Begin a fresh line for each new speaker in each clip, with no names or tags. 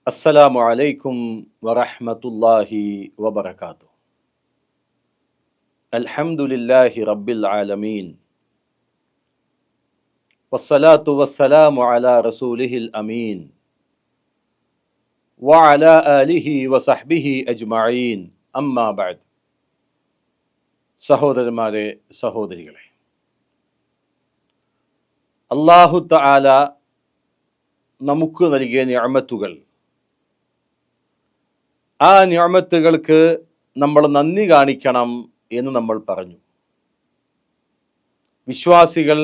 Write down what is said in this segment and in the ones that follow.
അസ്സലാമു അലൈക്കും വറഹ്മത്തുള്ളാഹി വബറകാതുഹു. അൽഹംദുലില്ലാഹി റബ്ബിൽ ആലമീൻ വസ്സലാത്തു വസ്സലാമു അലാ റസൂലിഹിൽ അമീൻ വഅലാ ആലിഹി വസഹ്ബിഹി അജ്മഈൻ. അമ്മാ ബഅദ്. സഹോദരന്മാരെ, സഹോദരികളെ, അല്ലാഹു തആല നമുക്ക് നൽകിയ നിഅമത്തുകൾ, ആ നിഅമത്തുകൾക്ക് നമ്മൾ നന്ദി കാണിക്കണം എന്ന് നമ്മൾ പറഞ്ഞു. വിശ്വാസികൾ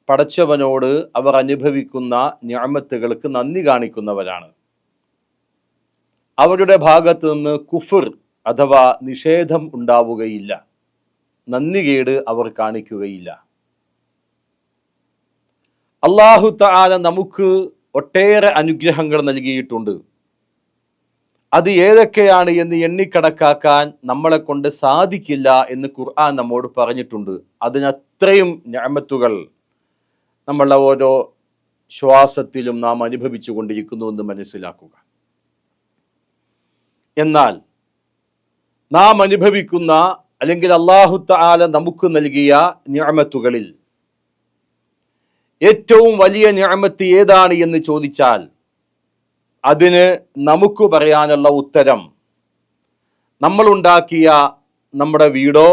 പടച്ചവനോട് അവർ അനുഭവിക്കുന്ന നിഅമത്തുകൾക്ക് നന്ദി കാണിക്കുന്നവരാണ്. അവരുടെ ഭാഗത്ത് നിന്ന് കുഫർ അഥവാ നിഷേധം ഉണ്ടാവുകയില്ല, നന്ദികേട് അവർ കാണിക്കുകയില്ല. അല്ലാഹു തആല നമുക്ക് ഒട്ടേറെ അനുഗ്രഹങ്ങൾ നൽകിയിട്ടുണ്ട്. അത് ഏതൊക്കെയാണ് എന്ന് എണ്ണിക്കണക്കാക്കാൻ നമ്മളെ കൊണ്ട് സാധിക്കില്ല എന്ന് ഖുർആൻ നമ്മോട് പറഞ്ഞിട്ടുണ്ട്. അതിനത്രയും നിഅമത്തുകൾ നമ്മളുടെ ഓരോ ശ്വാസത്തിലും നാം അനുഭവിച്ചു കൊണ്ടിരിക്കുന്നു എന്ന് മനസ്സിലാക്കുക. എന്നാൽ നാം അനുഭവിക്കുന്ന അല്ലെങ്കിൽ അല്ലാഹു തആല നമുക്ക് നൽകിയ നിഅമത്തുകളിൽ ഏറ്റവും വലിയ നിഅമത്ത് ഏതാണ് എന്ന് ചോദിച്ചാൽ അതിന് നമുക്ക് പറയാനുള്ള ഉത്തരം നമ്മളുണ്ടാക്കിയ നമ്മുടെ വീടോ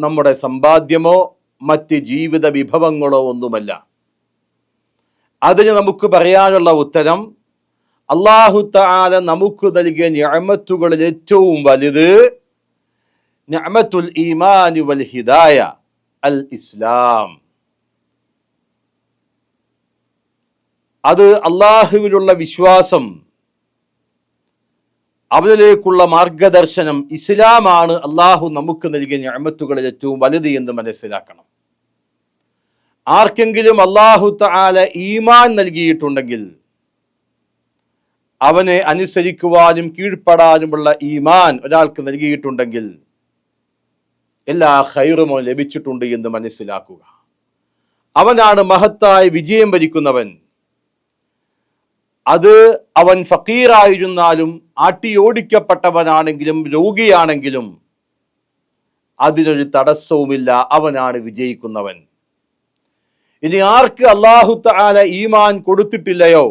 നമ്മുടെ സമ്പാദ്യമോ മറ്റ് ജീവിത വിഭവങ്ങളോ ഒന്നുമല്ല. അതിന് നമുക്ക് പറയാനുള്ള ഉത്തരം അല്ലാഹു തആല നമുക്ക് നൽകിയ നിഅമത്തുകളിൽ ഏറ്റവും വലുത് നിഅമത്തുൽ ഈമാൻ വൽ ഹിദായ അൽ ഇസ്ലാം. അത് അള്ളാഹുവിലുള്ള വിശ്വാസം, അവനിലേക്കുള്ള മാർഗദർശനം, ഇസ്ലാമാണ് അള്ളാഹു നമുക്ക് നൽകിയ നിഅമത്തുകളിൽ ഏറ്റവും വലുത് എന്ന് മനസ്സിലാക്കണം. ആർക്കെങ്കിലും അല്ലാഹു തആല ഈമാൻ നൽകിയിട്ടുണ്ടെങ്കിൽ, അവനെ അനുസരിക്കുവാനും കീഴ്പ്പെടാനുമുള്ള ഈമാൻ ഒരാൾക്ക് നൽകിയിട്ടുണ്ടെങ്കിൽ എല്ലാ ഖൈറും ലഭിച്ചിട്ടുണ്ട് എന്ന് മനസ്സിലാക്കുക. അവനാണ് മഹത്തായ വിജയം വരിക്കുന്നവൻ. അത് അവൻ ഫക്കീറായിരുന്നാലും ആട്ടിയോടിക്കപ്പെട്ടവനാണെങ്കിലും രോഗിയാണെങ്കിലും അതിനൊരു തടസ്സവുമില്ല, അവനാണ് വിജയിക്കുന്നവൻ. ഇനി ആർക്ക് അല്ലാഹു തആല ഈമാൻ കൊടുത്തിട്ടില്ലയോ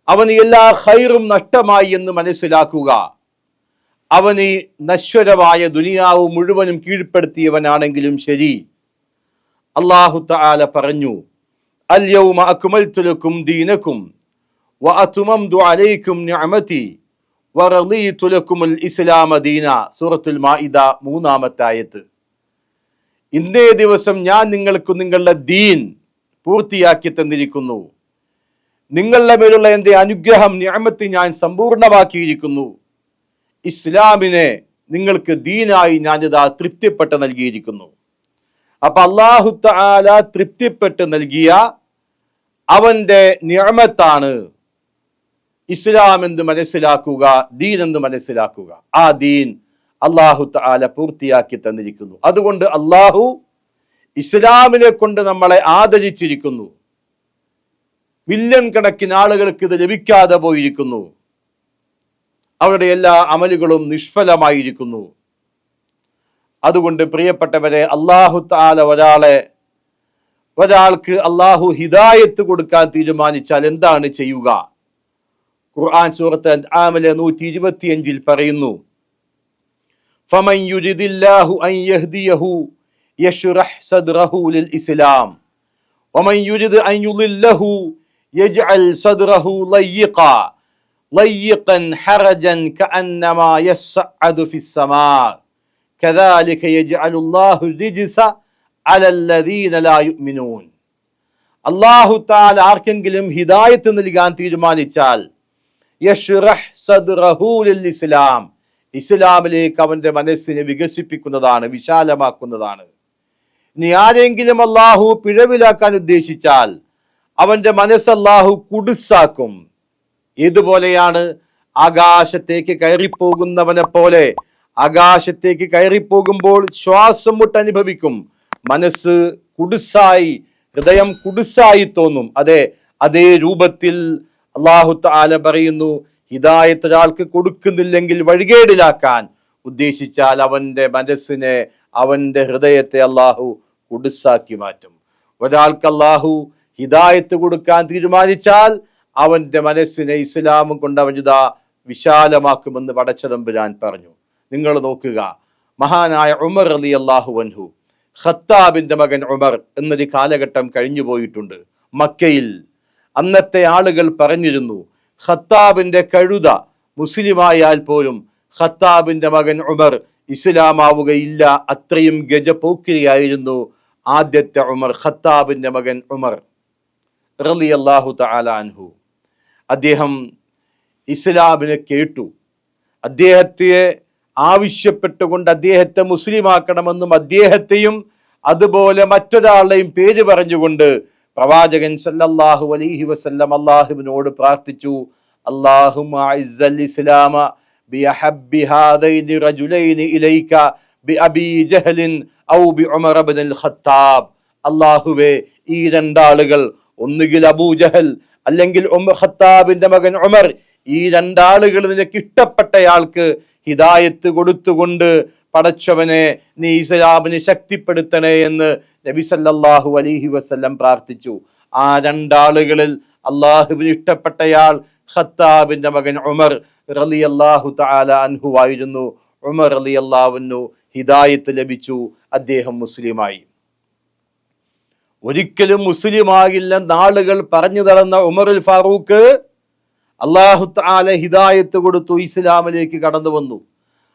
അവന് എല്ലാ ഖൈറും നഷ്ടമായി എന്ന് മനസ്സിലാക്കുക. അവന് നശ്വരമായ ദുനിയാവ് മുഴുവനും കീഴ്പ്പെടുത്തിയവനാണെങ്കിലും ശരി. അല്ലാഹു തആല പറഞ്ഞു, അൽ യൗമ അക്മൽതു ലക്കും ദീനക്കും വഅത്മംതു അലൈക്കും നിഅമതി വറളീതു ലക്കുമുൽ ഇസ്ലാമ ദീന. സൂറത്തുൽ മാഇദ 3-ാമത്തെ ആയത്ത്. ഇന്നേ ദിവസം ഞാൻ നിങ്ങൾക്ക് നിങ്ങളുടെ ദീൻ പൂർത്തിയാക്കി തന്നിരിക്കുന്നു, നിങ്ങളുടെ മേലുള്ള എൻ്റെ അനുഗ്രഹം നിഅമത്ത് ഞാൻ സമ്പൂർണ്ണമാക്കിയിരിക്കുന്നു, ഇസ്ലാമിനെ നിങ്ങൾക്ക് ദീനായി ഞാനിതാ തൃപ്തിപ്പെട്ട് നൽകിയിരിക്കുന്നു. അപ്പൊ അല്ലാഹു തആല തൃപ്തിപ്പെട്ട് നൽകിയ അവന്റെ നിഅമത്താണ് ഇസ്ലാം എന്ന് മനസ്സിലാക്കുക, ദീൻ എന്ന് മനസ്സിലാക്കുക. ആ ദീൻ അല്ലാഹു തആല പൂർത്തിയാക്കി തന്നിരിക്കുന്നു. അതുകൊണ്ട് അല്ലാഹു ഇസ്ലാമിനെ കൊണ്ട് നമ്മളെ ആദരിച്ചിരിക്കുന്നു. മില്യൺ കണക്കിന് ആളുകൾക്ക് ഇത് ലഭിക്കാതെ പോയിരിക്കുന്നു. അവരുടെ എല്ലാ അമലുകളും നിഷ്ഫലമായിരിക്കുന്നു. അതുകൊണ്ട് പ്രിയപ്പെട്ടവരെ, അല്ലാഹു തആല ഒരാൾക്ക് അല്ലാഹു ഹിദായത്ത് കൊടുക്കാൻ തീരുമാനിച്ചാൽ എന്താണ് ചെയ്യുക? ഖുർആൻ സൂറത്ത് അൻആമിലെ 125 പറയുന്നു, ഫമൻ യുരിദില്ലാഹു അൻ യഹ്ദിയഹു യശ്റഹ് സദ്റഹു ലിൽ ഇസ്ലാം വമൻ യുരിദ് അൻ യുളില്ലഹു യജ്അൽ സദ്റഹു ലയ്യിഖൻ ഹറജൻ കഅന്നമാ യസ്അദു ഫിസ് സമാ കദാലിക യജ്അലുല്ലാഹു റിജ്സ അലല്ലദീന ലാ യുഅ്മിനൂൻ. അല്ലാഹു തആല ആർക്കെങ്കിലും ഹിദായത്ത് നൽകാൻ തീരുമാനിച്ചാൽ യശ്റഹ് സദ്റഹു ലിൽ ഇസ്ലാം, ഇസ്ലാമിലേക്ക് അവന്റെ മനസ്സിനെ വികസിപ്പിക്കുന്നതാണ്, വിശാലമാക്കുന്നതാണ്. ഇനി ആരെങ്കിലും അല്ലാഹു പിഴവിലാക്കാൻ ഉദ്ദേശിച്ചാൽ അവന്റെ മനസ്സ് അല്ലാഹു കുടുസാക്കും. ഏതുപോലെയാണ്? ആകാശത്തേക്ക് കയറിപ്പോകുന്നവനെ പോലെ ആകാശത്തേക്ക് കയറിപ്പോകുമ്പോൾ ശ്വാസം മുട്ട് അനുഭവിക്കും, മനസ്സ് കുടുസായി, ഹൃദയം കുടുസായി തോന്നും. അതേ രൂപത്തിൽ അല്ലാഹു തആല പറയുന്നു, ഹിദായത്ത് ഒരാൾക്ക് കൊടുക്കുന്നില്ലെങ്കിൽ വഴികേടിലാക്കാൻ ഉദ്ദേശിച്ചാൽ അവന്റെ മനസ്സിനെ, അവന്റെ ഹൃദയത്തെ അള്ളാഹു കുടുസാക്കി മാറ്റും. ഒരാൾക്ക് അള്ളാഹു ഹിദായത്ത് കൊടുക്കാൻ തീരുമാനിച്ചാൽ അവന്റെ മനസ്സിനെ ഇസ്ലാമും കൊണ്ട് അവനിതാ വിശാലമാക്കുമെന്ന് പടച്ചതമ്പുരാൻ പറഞ്ഞു. നിങ്ങൾ നോക്കുക, മഹാനായ ഉമർ റളിയല്ലാഹു അൻഹു, ഖത്താബിന്റെ മകൻ ഉമർ എന്നൊരു കാലഘട്ടം കഴിഞ്ഞു പോയിട്ടുണ്ട് മക്കയിൽ. അന്നത്തെ ആളുകൾ പറഞ്ഞിരുന്നു, ഖത്താബിന്റെ കഴുത മുസ്ലിമായാൽ പോലും ഖത്താബിന്റെ മകൻ ഉമർ ഇസ്ലാമാവുകയില്ല. അത്രയും ഗജപോക്കിരിയായിരുന്നു ആദ്യത്തെ ഉമർ, ഖത്താബിന്റെ മകൻ ഉമർ റളിയല്ലാഹു തആല അൻഹു. അദ്ദേഹം ഇസ്ലാമിനെ കേട്ടു. അദ്ദേഹത്തെ ആവശ്യപ്പെട്ടുകൊണ്ട് അദ്ദേഹത്തെ മുസ്ലിമാക്കണമെന്നും അദ്ദേഹത്തെയും അതുപോലെ മറ്റൊരാളെയും പേര് പറഞ്ഞുകൊണ്ട് പ്രവാചകൻ സല്ലല്ലാഹു അലൈഹി വസല്ലം അല്ലാഹുവിനോട് പ്രാർത്ഥിച്ചു, അല്ലാഹുമ്മ അഇസ്സൽ ഇസ്ലാമ ബിഅഹബ്ബി ഹാദൈനി റജുലൈനി ഇലൈക ബിഅബീ ജഹ്ലിൻ ഔ ബിഉമർ ഇബ്നുൽ ഖത്താബ്. അല്ലാഹുവേ, ഈ രണ്ടാളുകൾ, ഒന്നുകിൽ അബൂജഹൽ അല്ലെങ്കിൽ ഖത്താബിന്റെ മകൻ ഉമർ, ഈ രണ്ടാളുകൾ നിനക്ക് ഇഷ്ടപ്പെട്ടയാൾക്ക് ഹിദായത്ത് കൊടുത്തുകൊണ്ട് പടച്ചവനെ നീ ഇസ്ലാമിനെ ശക്തിപ്പെടുത്തണേ എന്ന് നബി സല്ലല്ലാഹു അലൈഹി വസല്ലം പ്രാർത്ഥിച്ചു. ആ രണ്ടാളുകളിൽ അള്ളാഹുവിന് ഇഷ്ടപ്പെട്ടയാൾ ഖത്താബിന്റെ മകൻ ഉമർ റളിയല്ലാഹു തആല അൻഹു ആയിരുന്നു. ഉമർ റളിയല്ലാഹു അൻഹു ഹിദായത്ത് ലഭിച്ചു, അദ്ദേഹം മുസ്ലിമായി. ഒരിക്കലും മുസ്ലിമാകില്ലെന്ന് ആളുകൾ പറഞ്ഞു നടന്ന ഉമറുൽ ഫാറൂഖ് അല്ലാഹു തആല ഹിദായത്ത് കൊടുത്തു, ഇസ്ലാമിലേക്ക് കടന്നു വന്നു.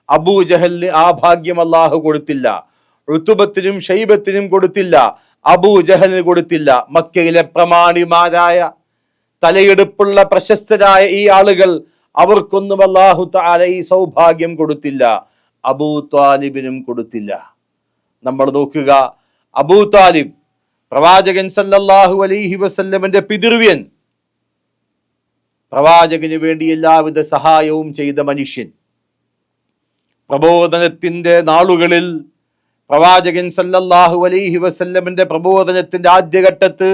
അബൂജഹലിന് ആ ഭാഗ്യം അല്ലാഹു കൊടുത്തില്ല, ഉത്ബത്തിനും ഷൈബത്തിനും കൊടുത്തില്ല, അബൂജഹലിന് കൊടുത്തില്ല. മക്കയിലെ പ്രമാണിമാരായ തലയെടുപ്പുള്ള പ്രശസ്തരായ ഈ ആളുകൾ, അവർക്കൊന്നും അല്ലാഹു തആല ഈ സൗഭാഗ്യം കൊടുത്തില്ല. അബൂ ത്വാലിബിനും കൊടുത്തില്ല. നമ്മൾ നോക്കുക, അബൂ ത്വാലിബ് പ്രവാചകൻ സല്ലല്ലാഹു അലൈഹി വസല്ലമന്റെ പിതൃവ്യൻ, പ്രവാചകന് വേണ്ടി എല്ലാവിധ സഹായവും ചെയ്ത മനുഷ്യൻ. പ്രബോധനത്തിന്റെ നാളുകളിൽ പ്രവാചകൻ സല്ലല്ലാഹു അലൈഹി വസല്ലമന്റെ പ്രബോധനത്തിന്റെ ആദ്യഘട്ടത്ത്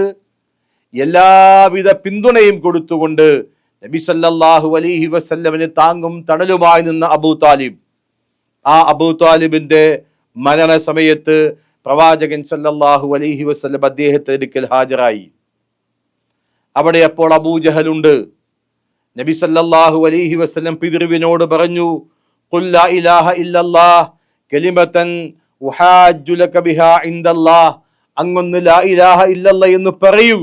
എല്ലാവിധ പിന്തുണയും കൊടുത്തുകൊണ്ട് നബി സല്ലല്ലാഹു അലൈഹി വസല്ലമന് താങ്ങും തണലുമായി നിന്ന അബൂ താലിബ്, ആ അബൂ താലിബിന്റെ മരണ സമയത്ത് പ്രവാചകൻ സല്ലല്ലാഹു അലൈഹി വസല്ലം അദ്ദേഹത്തിന്റെ അടുക്കൽ ഹാജരായി. അവിടെ അപ്പോൾ അബൂജഹലുണ്ട്. നബി സല്ലല്ലാഹു അലൈഹി വസല്ലം പിതൃവിനോട് പറഞ്ഞു, ഖുൽ ലാ ഇലാഹ ഇല്ലല്ലാഹ് കലിമതൻ ഉഹാജ്ജു ലക ബിഹാ ഇൻദല്ലാഹ്. അങ്ങൊന്ന് ലാ ഇലാഹ ഇല്ലല്ലാഹ് എന്ന് പറയൂ,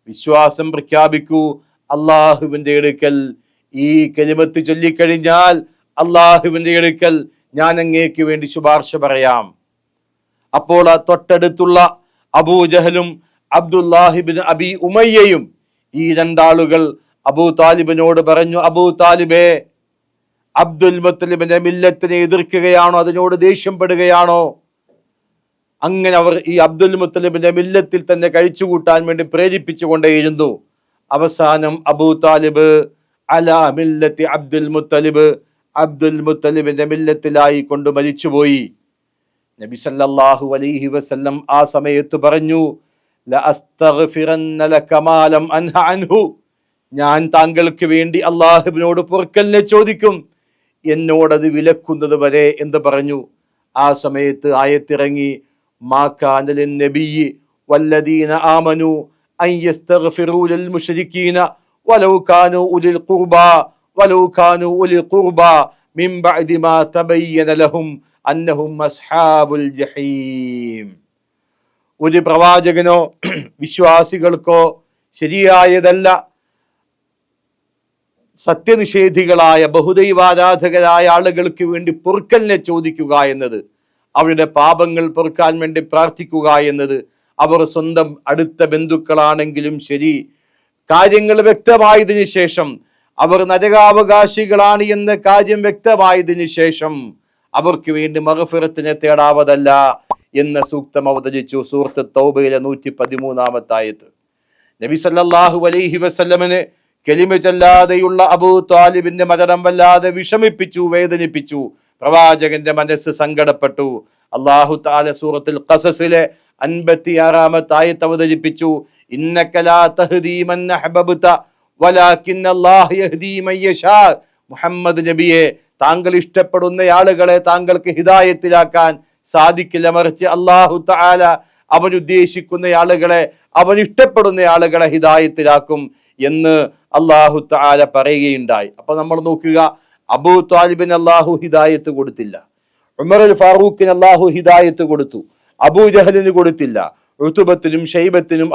വിശ്വാസം പ്രഖ്യാപിക്കൂ. അള്ളാഹുവിന്റെ അടുക്കൽ ഈ കലിമത്ത് ചൊല്ലിക്കഴിഞ്ഞാൽ അള്ളാഹുവിന്റെ അടുക്കൽ ഞാൻ അങ്ങേക്ക് വേണ്ടി ശുപാർശ പറയാം. അപ്പോൾ ആ തൊട്ടടുത്തുള്ള അബൂജഹലും അബ്ദുല്ലാഹിബിൻ അബി ഉമയ്യയും, ഈ രണ്ടാളുകൾ അബൂ താലിബിനോട് പറഞ്ഞു, അബൂ താലിബേ, അബ്ദുൽ മുത്തലിബിന്റെ മില്ലത്തിനെ എതിർക്കുകയാണോ, അതിനോട് ദേഷ്യപ്പെടുകയാണോ? അങ്ങനെ അവർ ഈ അബ്ദുൽ മുത്തലിബിന്റെ മില്ലത്തിൽ തന്നെ കഴിച്ചുകൂട്ടാൻ വേണ്ടി പ്രേരിപ്പിച്ചുകൊണ്ടേയിരുന്നു. അവസാനം അബൂ താലിബ് അലാ മില്ലത്തി അബ്ദുൽ മുത്തലിബിന്റെ മില്ലത്തിലായി കൊണ്ട് മരിച്ചുപോയി. നബി സല്ലല്ലാഹു അലൈഹി വസല്ലം ആ സമയത്ത് പറഞ്ഞു, ലഅസ്തഗ്ഫിറന്ന ലക മാ ലം അൻഹ അൻഹു. ഞാൻ താങ്കൾക്ക് വേണ്ടി അള്ളാഹുവിനോട് പൊറുക്കലിനെ ചോദിക്കും, എന്നോടത് വിലക്കുന്നത് വരെ എന്ന് പറഞ്ഞു. ആ സമയത്ത് ആയത്തിറങ്ങി, മാ കാന ലിന്നബിയ്യി വല്ലദീന ആമനു അൻ യസ്തഗ്ഫിറൂ ലിൽ മുശ്രികീന വലൗ കാനൂ ഉലിൽ ഖുർബാ മിൻ ബഅദി മാ തബയ്യന ലഹും അന്നഹും അസ്ഹാബുൽ ജഹീം. ഒരു പ്രവാചകനോ വിശ്വാസികൾക്കോ ശരിയായതല്ല സത്യനിഷേധികളായ ബഹുദൈവാരാധകരായ ആളുകൾക്ക് വേണ്ടി പൊറുക്കലിനെ ചോദിക്കുക എന്നത്, അവരുടെ പാപങ്ങൾ പൊറുക്കാൻ വേണ്ടി പ്രാർത്ഥിക്കുക എന്നത്. അവർ സ്വന്തം അടുത്ത ബന്ധുക്കളാണെങ്കിലും ശരി, കാര്യങ്ങൾ വ്യക്തമായതിനു ശേഷം, അവർ നരകാവകാശികളാണ് എന്ന കാര്യം വ്യക്തമായതിനു ശേഷം അവർക്ക് വേണ്ടി മഗ്ഫിറത്തിനെ തേടാവതല്ല എന്ന സൂക്തം അവതരിച്ചു. സൂറത്ത് തൗബയിലെ 113 ആയത്ത്. നബി സല്ലല്ലാഹു അലൈഹി വസല്ലമന് കലിമ ചൊല്ലാതെയുള്ള അബൂ താലിബിന്റെ മരണം വല്ലാതെ വിഷമിപ്പിച്ചു, വേദനിപ്പിച്ചു. പ്രവാചകന്റെ മനസ്സ് സങ്കടപ്പെട്ടു. അല്ലാഹു തആല സൂറത്തുൽ ഖസസിലെ 56 ആയത്ത് അവതരിപ്പിച്ചു, ഇന്നക ലാ തഹ്ദീ മൻ അഹ്ബബ്ത വലാകിന്നല്ലാഹു യഹ്ദീ മൻ യശാ. മുഹമ്മദ് നബിയെ, താങ്കൾ ഇഷ്ടപ്പെടുന്ന ആളുകളെ താങ്കൾക്ക് ഹിദായത്തിലാക്കാൻ സാധിക്കില്ല, മറിച്ച് അല്ലാഹു തആല അവൻ ഉദ്ദേശിക്കുന്ന ആളുകളെ, അവൻ ഇഷ്ടപ്പെടുന്ന ആളുകളെ ഹിദായത്തിലാക്കും എന്ന് അല്ലാഹു തആല പറയുകയുണ്ടായി. അപ്പൊ നമ്മൾ നോക്കുക, അബൂ ത്വാലിബിന് അല്ലാഹു ഹിദായത്ത് കൊടുത്തില്ല, ഉമർ അൽ ഫാറൂഖിന് അല്ലാഹു ഹിദായത്ത് കൊടുത്തു, അബൂജഹലിന് കൊടുത്തില്ല, ഉതുബത്തിനും ഷൈബത്തിനും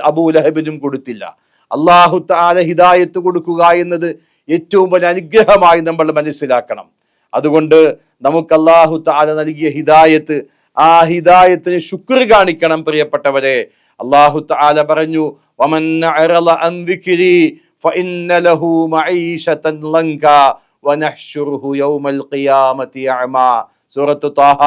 അബൂലഹബിനും കൊടുത്തില്ല. അല്ലാഹു തആല ഹിദായത്ത് കൊടുക്കുക എന്നത് ഏറ്റവും വലിയ അനുഗ്രഹമായി നമ്മൾ മനസ്സിലാക്കണം. അതുകൊണ്ട് നമുക്ക് അല്ലാഹു തആല നൽകിയ ഹിദായത്ത്, ആ ഹിദായത്തിന് ശുക്ർ കാണിക്കണം പ്രിയപ്പെട്ടവരെ. അല്ലാഹു തആല പറഞ്ഞു, വമൻ അഅറള അൻ ദിക്രി ഫഇന്ന ലഹു മഈശതൻ ലങ്കാ വനഹ്ശുറുഹു യൗമൽ ഖിയാമത്തി അഅമാ. സൂറത്ത് ത്വാഹ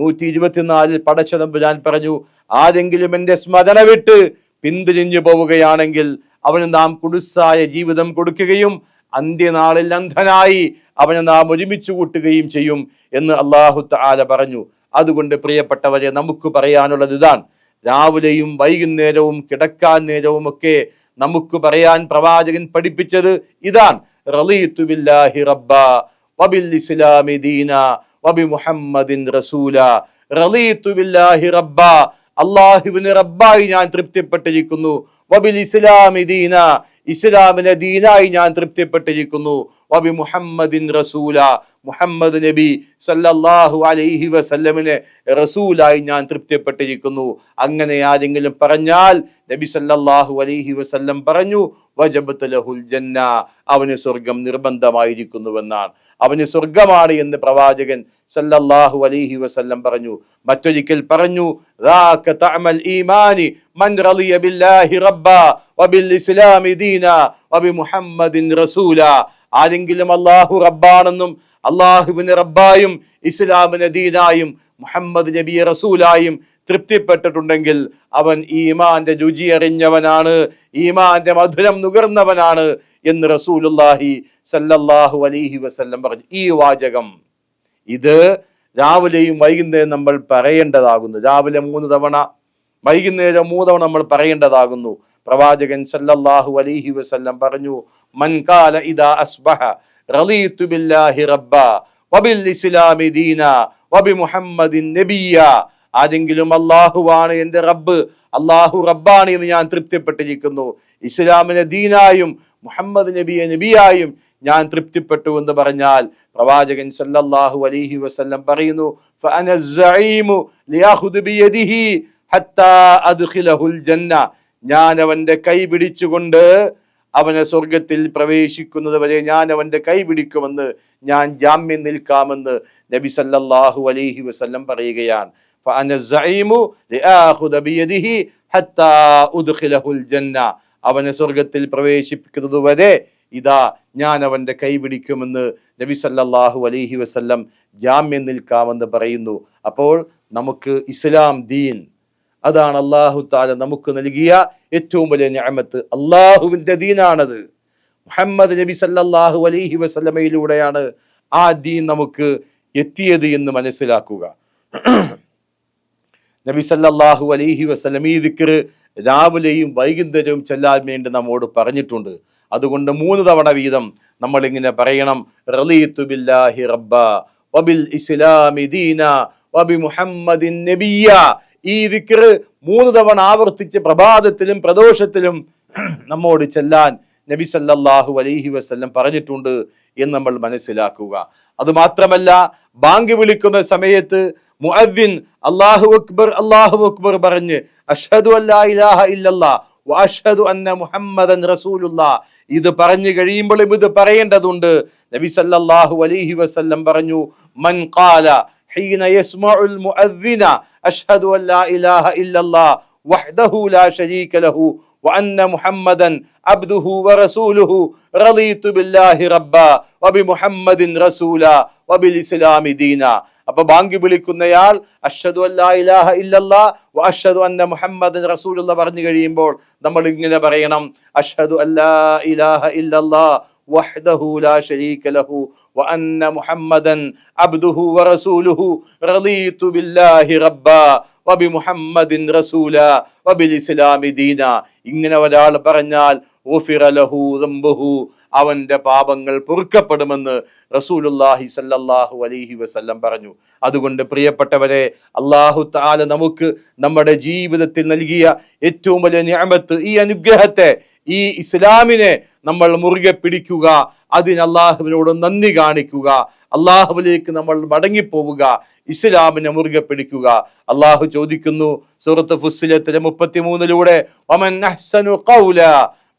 124 പടച്ചതമ്പുരാൻ പറഞ്ഞു, ആരെങ്കിലും എന്റെ സ്മരണ വിട്ട് പിന്തിരിഞ്ഞു പോവുകയാണെങ്കിൽ അവന് നാം കുടുസായ ജീവിതം കൊടുക്കുകയും അന്ത്യനാളിൽ അന്ധനായി അവനെ നാം ഒരുമിച്ച് കൂട്ടുകയും ചെയ്യും എന്ന് അല്ലാഹു തആല പറഞ്ഞു. അതുകൊണ്ട് പ്രിയപ്പെട്ടവരെ, നമുക്ക് പറയാനുള്ളത് ഇതാണ്. രാവിലെയും വൈകുന്നേരവും കിടക്കാൻ നേരവും ഒക്കെ നമുക്ക് പറയാൻ പ്രവാചകൻ പഠിപ്പിച്ചത് ഇതാണ്: റളീതു ബില്ലാഹി റബ്ബാ വബിൽ ഇസ്ലാമി ദീനാ വബി മുഹമ്മദിൻ റസൂലാ. റളീതു ബില്ലാഹി റബ്ബാ, അല്ലാഹുവിനെ റബ്ബായി ഞാൻ തൃപ്തിപ്പെട്ടിരിക്കുന്നു. വബിൽ ഇസ്ലാമി ദീനാ, ഇസ്ലാമിനെ ദീനായി ഞാൻ തൃപ്തിപ്പെട്ടിരിക്കുന്നു. വബി മുഹമ്മദിൻ റസൂല, മുഹമ്മദ് നബി സല്ലല്ലാഹു അലൈഹി വസല്ലമിനെ റസൂലായി ഞാൻ തൃപ്തിപ്പെട്ടിരിക്കുന്നു. അങ്ങനെ ആരെങ്കിലും പറഞ്ഞാൽ നബി സല്ലല്ലാഹു അലൈഹി വസല്ലം പറഞ്ഞു, വജബത ലഹുൽ ജന്ന, അവന് സ്വർഗം നിർബന്ധമായിരിക്കുന്നുവെന്നാണ്. അവന് സ്വർഗമാണ് എന്ന് പ്രവാചകൻ സല്ലല്ലാഹു അലൈഹി വസല്ലം പറഞ്ഞു. മറ്റൊരിക്കൽ പറഞ്ഞു, ദാക തഅമൽ ഈമാനി മൻ റളിയ ബില്ലാഹി റബ്ബാ വബിൽ ഇസ്ലാമി ദീനാ വബി മുഹമ്മദിൻ റസൂലാ. ആരെങ്കിലും അല്ലാഹു റബ്ബാണെന്നും അല്ലാഹുവിനെ റബ്ബായും ഇസ്ലാമിനെ ദീനായും മുഹമ്മദ് നബിയെ റസൂലായും തൃപ്തിപ്പെട്ടിട്ടുണ്ടെങ്കിൽ അവൻ ഈമാന്റെ രുചി അറിഞ്ഞവനാണ്, ഈമാന്റെ മധുരം നുകർന്നവനാണ് എന്ന് റസൂലുള്ളാഹി സല്ലല്ലാഹു അലൈഹി വസല്ലം പറഞ്ഞു. ഈ വാചകം ഇത് രാവിലെയും വൈകുന്നേരം നമ്മൾ പറയേണ്ടതാകുന്നു. രാവിലെ 3 തവണ, വൈകുന്നേരം 3 തവണ നമ്മൾ പറയേണ്ടതാകുന്നു. പ്രവാചകൻ സല്ലല്ലാഹു അലൈഹി വസല്ലം പറഞ്ഞു, മൻ ഖാല ഇദാ അസ്ബഹ റളീതു ബില്ലാഹി റബ്ബാ വബിൽ ഇസ്ലാമി ദീനാ വബി മുഹമ്മദിൻ നബിയ്യാ. ആരെങ്കിലും അല്ലാഹുവാണ് എൻ്റെ റബ്ബ്, അല്ലാഹു റബ്ബാണ് എന്ന് ഞാൻ തൃപ്തിപ്പെട്ടിരിക്കുന്നു, ഇസ്ലാമിനെ ദീനായും മുഹമ്മദ് നബിയെ നബിയായും ഞാൻ തൃപ്തിപ്പെട്ടു എന്ന് പറഞ്ഞാൽ പ്രവാചകൻ സല്ലല്ലാഹു അലൈഹി വസല്ലം പറയുന്നു, ഫഅന അസ്സഈമു ലിയഖുദ് ബിയദിഹി ഹത്താ അദ്ഖിലഹുൽ ജന്ന. ഞാൻ അവന്റെ കൈ പിടിച്ചുകൊണ്ട് അവനെ സ്വർഗത്തിൽ പ്രവേശിക്കുന്നത് വരെ ഞാൻ അവന്റെ കൈ പിടിക്കുമെന്ന്, ഞാൻ ജാമ്യം നിൽക്കാമെന്ന് നബി സല്ലല്ലാഹു അലൈഹി വസല്ലം പറയുകയാണ്. ഫഅന അസ്സഈമു ലിയഖുദ ബിയദിഹി ഹത്താ ഉദ്ഖിലഹുൽ ജന്ന. അവനെ സ്വർഗത്തിൽ പ്രവേശിപ്പിക്കുന്നത് വരെ ഇതാ ഞാൻ അവന്റെ കൈ പിടിക്കുമെന്ന് നബി സല്ലല്ലാഹു അലൈഹി വസല്ലം ജാമ്യം നിൽക്കാമെന്ന് പറയുന്നു. അപ്പോൾ നമുക്ക് ഇസ്ലാം ദീൻ, അതാണ് അല്ലാഹു തആല നമുക്ക് നൽകിയ ഏറ്റവും വലിയ നിഅമത്ത്. അല്ലാഹുവിന്റെ ദീനാണത്. മുഹമ്മദ് നബി സല്ലല്ലാഹു അലൈഹി വസല്ലമയിലൂടെയാണ് ആ ദീൻ നമുക്ക് എത്തിയത് എന്ന് മനസ്സിലാക്കുക. നബി സല്ലല്ലാഹു അലൈഹി വസല്ലം ഈ ദിക്ർ രാവിലെയും വൈകുന്നേരവും ചെല്ലാൻ വേണ്ടി നമ്മോട് പറഞ്ഞിട്ടുണ്ട്. അതുകൊണ്ട് 3 തവണ വീതം നമ്മൾ ഇങ്ങനെ പറയണം: റളീതു ബില്ലാഹി റബ്ബാ വബിൽ ഇസ്ലാമി ദീനാ വബി മുഹമ്മദിൻ നബിയ്യാ. ഈ ദിക്ർ 3 തവണ ആവർത്തിച്ച് പ്രഭാതത്തിലും പ്രദോഷത്തിലും നമ്മോട് ചെല്ലാൻ നബി സല്ലല്ലാഹു അലൈഹി വസല്ലം പറഞ്ഞിട്ടുണ്ട് എന്ന് നമ്മൾ മനസ്സിലാക്കുക. അത് മാത്രമല്ല, ബാങ്ക് വിളിക്കുന്ന സമയത്ത് മുഅദ്ദിൻ അല്ലാഹു അക്ബർ അല്ലാഹു അക്ബർ പറഞ്ഞ് അഷ്ഹദു അല്ലാ ഇലാഹ ഇല്ലല്ലാഹ് വ അഷ്ഹദു അന്ന മുഹമ്മദൻ റസൂലുള്ളാഹ് ഇത് പറഞ്ഞു കഴിയുമ്പോഴും ഇത് പറയേണ്ടതുണ്ട്. നബി സല്ലല്ലാഹു അലൈഹി വസല്ലം പറഞ്ഞു, മൻ ഖാല ഹീന യസ്മഉൽ മുഅദ്ദിന അഷ്ഹദു അല്ലാ ഇലാഹ ഇല്ലല്ലാഹ് വഹ്ദഹു ലാ ശരീക ലഹു വഅന്ന മുഹമ്മദൻ അബ്ദുഹു വറസൂലുഹു റളീതു ബില്ലാഹി റബ്ബാ വബി മുഹമ്മദിൻ റസൂലാ വബിൽ ഇസ്ലാമി ദീനാ. അപ്പൊ ബാങ്ക് വിളിക്കുന്നയാൾ അഷ്ഹദു അല്ലാ ഇലാഹ ഇല്ലല്ലാഹ് വ അഷ്ഹദു അന്ന മുഹമ്മദൻ റസൂലുള്ളാഹ് പറഞ്ഞു കഴിയുമ്പോൾ നമ്മൾ ഇങ്ങനെ പറയണം: അഷ്ഹദു അല്ലാ ഇലാഹ ഇല്ലല്ലാഹ് വഹ്ദഹു ലാ ശരീക ലഹു വഅന്ന മുഹമ്മദൻ അബ്ദുഹു വറസൂലുഹു റളീതു ബില്ലാഹി റബ്ബാ വബി മുഹമ്മദിൻ റസൂല വബിൽ ഇസ്ലാമി ദീന. ഇങ്ങനെ ഒരാൾ പറഞ്ഞാൽ ഗുഫിറ ലഹു ദംബുഹു, അവന്റെ പാപങ്ങൾ പൊറുക്കപ്പെടുമെന്ന് റസൂലുള്ളാഹി സ്വല്ലല്ലാഹു അലൈഹി വസല്ലം പറഞ്ഞു. അതുകൊണ്ട് പ്രിയപ്പെട്ടവരെ, അല്ലാഹു തആല നമുക്ക് നമ്മുടെ ജീവിതത്തിൽ നൽകിയ ഏറ്റവും വലിയ നിഅമത്ത്, ഈ അനുഗ്രഹത്തെ, ഈ ഇസ്ലാമിനെ നമ്മൾ മുറുകെ പിടിക്കുക, അതിന് അള്ളാഹുവിനോട് നന്ദി കാണിക്കുക, അള്ളാഹുവിലേക്ക് നമ്മൾ മടങ്ങിപ്പോവുക, ഇസ്ലാമിനെ മുറുകെ പിടിക്കുക. അള്ളാഹു ചോദിക്കുന്നു സൂറത്ത് ഫുസ്സിലത്തിലെ 33-ലൂടെ, വമൻ അഹ്സനു ഖൗല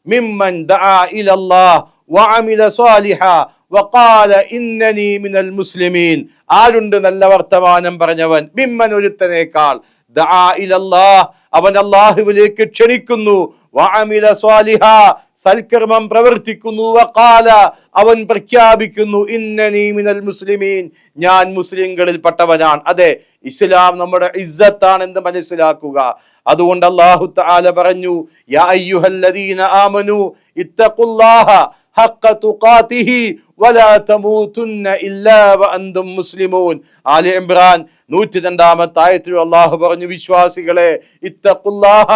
മിമ്മൻ ദആ ഇലല്ലാഹ് വഅമില സ്വാലിഹാ വഖാല ഇന്നനി മിനൽ മുസ്ലിമീൻ. ആരുണ്ട് നല്ല വർത്തമാനം പറഞ്ഞവൻ? മിമ്മൻ, ഒരുത്തനേക്കാൾ, ദആ ഇലല്ലാഹ്, അവൻ അല്ലാഹുവിലേക്ക് ക്ഷണിക്കുന്നു, വഅമില സ്വാലിഹാ, സൽക്കർമ്മം പ്രവർത്തിക്കുന്നു, വഖാല, അവൻ പ്രഖ്യാപിക്കുന്നു, ഇന്നനി മിനൽ മുസ്ലിമീൻ, ഞാൻ മുസ്ലിങ്ങളിൽ പെട്ടവനാണ്. അതെ, ഇസ്ലാം നമ്മുടെ ഇസ്സത്താണെന്ന് മനസ്സിലാക്കുക. അതുകൊണ്ട് അല്ലാഹു തആല പറഞ്ഞു, യാ അയ്യുഹല്ലദീന ആമനു ഇത്തഖുല്ലാഹ ഹഖ തുഖാതിഹി വലാ തമൂതുന്ന ഇല്ലാ വഅൻതും മുസ്ലിമൂൻ. ആലി ഇംറാൻ 102-ാമത്തെ ആയത്തിൽ അല്ലാഹു പറഞ്ഞു, വിശ്വാസികളെ, ഇത്തഖുല്ലാഹ,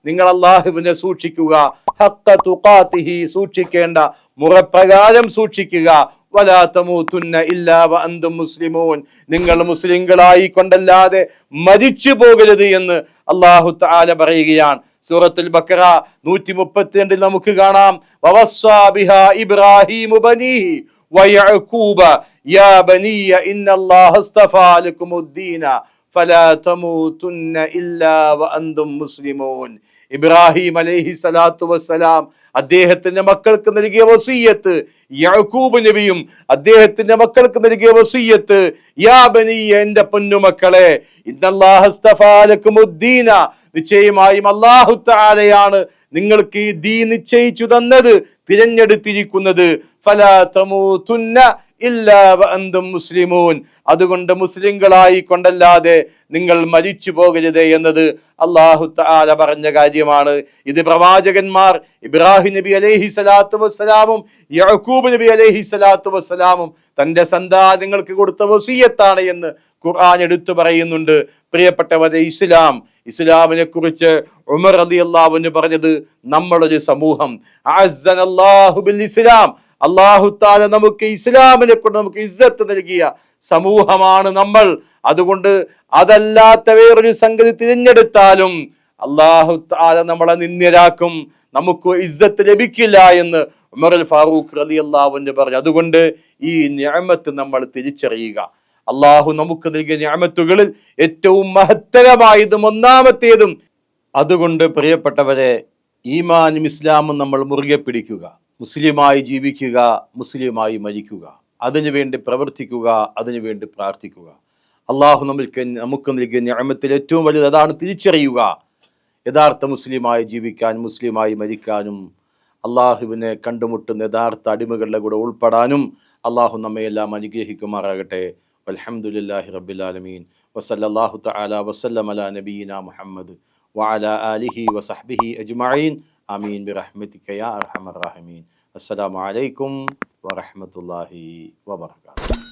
നിങ്ങൾ അല്ലാഹുവിനെ സൂക്ഷിക്കുക, ഹഖ തുഖാതിഹി, സൂക്ഷിക്കേണ്ട മുറപ്രകാരം സൂക്ഷിക്കുക, വലാ തമൂതുന്ന ഇല്ലാ വഅൻതും മുസ്ലിമൂൻ, നിങ്ങൾ മുസ്ലിങ്ങളായി കൊണ്ടല്ലാതെ മരിച്ചു പോകരുത് എന്ന് അല്ലാഹു തആല പറയുകയാണ്. സൂറത്തുൽ ബഖറ 132-ൽ നമുക്ക് കാണാം, വവസ്സാ ബിഹാ ഇബ്രാഹീമു ബനീഹി വയഅഖൂബ യാ ബനിയ ഇന്നല്ലാഹ അസ്തഫാ ലക്കുമുദ്ദീന ഫലാ തമൂതുന്ന ഇല്ലാ വഅൻതും മുസ്ലിമൂൻ. ഇബ്രാഹിം അലൈഹി സ്വലാത്തു വസ്സലാം അദ്ദേഹത്തിന്റെ മക്കൾക്ക് നൽകിയ വസിയ്യത്ത്, യാക്കൂബ് നബിയും അദ്ദേഹത്തിന്റെ മക്കൾക്ക് നൽകിയ വസിയ്യത്ത്, യാ ബനിയ, എന്റെ പൊന്നുമക്കളെ, ഇന്നല്ലാഹ അസ്തഫാ ലക്കുമുദ്ദീന, നിശ്ചയമായും അല്ലാഹു തആലയാണ് നിങ്ങൾക്ക് ഈ ദീൻ നിശ്ചയിച്ചു തന്നത്, തിരഞ്ഞെടുത്തിരിക്കുന്നത്. ഫലാ തമൂതുന്ന ഇല്ലാ വഅൻതും മുസ്ലിമൂൻ, അതുകൊണ്ട് മുസ്ലിങ്ങളായി കൊണ്ടല്ലാതെ നിങ്ങൾ മരിച്ചു പോകരുത് എന്നത് അല്ലാഹു തആല പറഞ്ഞ കാര്യമാണ്. ഇത് പ്രവാചകന്മാർ ഇബ്രാഹിം നബി അലൈഹി സ്വലാത്തു വസ്സലാമും യാക്കൂബ് നബി അലൈഹി സ്വലാത്തു വസ്സലാമും തന്റെ സന്താനങ്ങൾക്ക് കൊടുത്ത വസിയ്യത്താണ് എന്ന് ഖുർആൻ എടുത്തു പറയുന്നുണ്ട്. പ്രിയപ്പെട്ടവരെ, ഇസ്ലാമിനെ കുറിച്ച് ഉമർ റളിയല്ലാഹു അൻഹു പറഞ്ഞത്, നമ്മളൊരു സമൂഹം, അഅസ്സനല്ലാഹു ബിൽ ഇസ്ലാം, അല്ലാഹു തആല നമുക്ക് ഇസ്ലാമിനെ കൊണ്ട് നമുക്ക് ഇസ്സത്ത് നൽകിയ സമൂഹമാണ് നമ്മൾ. അതുകൊണ്ട് അതല്ലാത്ത വേറൊരു സംഗതി തിരഞ്ഞെടുത്താലും അല്ലാഹു തആല നമ്മളെ നിന്ദ്യരാക്കും, നമുക്ക് ഇസ്സത്ത് ലഭിക്കില്ല എന്ന് ഉമർ അൽ ഫാറൂഖ് റളിയല്ലാഹു അൻഹു പറഞ്ഞു. അതുകൊണ്ട് ഈ നിഅമത്ത് നമ്മൾ തിരിച്ചറിയുക. അല്ലാഹു നമുക്ക് നൽകിയ നിഅമത്തുകളിൽ ഏറ്റവും മഹത്തരമായതും ഒന്നാമത്തേതും. അതുകൊണ്ട് പ്രിയപ്പെട്ടവരെ, ഈമാനും ഇസ്ലാമും നമ്മൾ മുറുകെ പിടിക്കുക, മുസ്ലിമായി ജീവിക്കുക, മുസ്ലിമായി മരിക്കുക, അതിനുവേണ്ടി പ്രവർത്തിക്കുക, അതിനുവേണ്ടി പ്രാർത്ഥിക്കുക. അള്ളാഹു നമുക്ക് നൽകിയ നിഅമത്തിൽ ഏറ്റവും വലുത് അതാണ്, തിരിച്ചറിയുക. യഥാർത്ഥ മുസ്ലിമായി ജീവിക്കാനും മുസ്ലിമായി മരിക്കാനും അള്ളാഹുവിനെ കണ്ടുമുട്ടുന്ന യഥാർത്ഥ അടിമകളുടെ കൂടെ ഉൾപ്പെടാനും അള്ളാഹു നമ്മയെല്ലാം അനുഗ്രഹിക്കുമാറാകട്ടെ. വൽഹംദുലില്ലാഹി റബ്ബിൽ ആലമീൻ. വസല്ലല്ലാഹു തആല വസല്ലമ അലാ നബിയിനാ മുഹമ്മദ് വഅലാ ആലിഹി വസഹ്ബിഹി അജ്മഈൻ. ആമീൻ ബിറഹ്മതിക യാ അർഹമർ റഹീമീൻ. അസ്സലാമു അലൈക്കും വറഹ്മത്തുള്ളാഹി വബറകാതുഹു.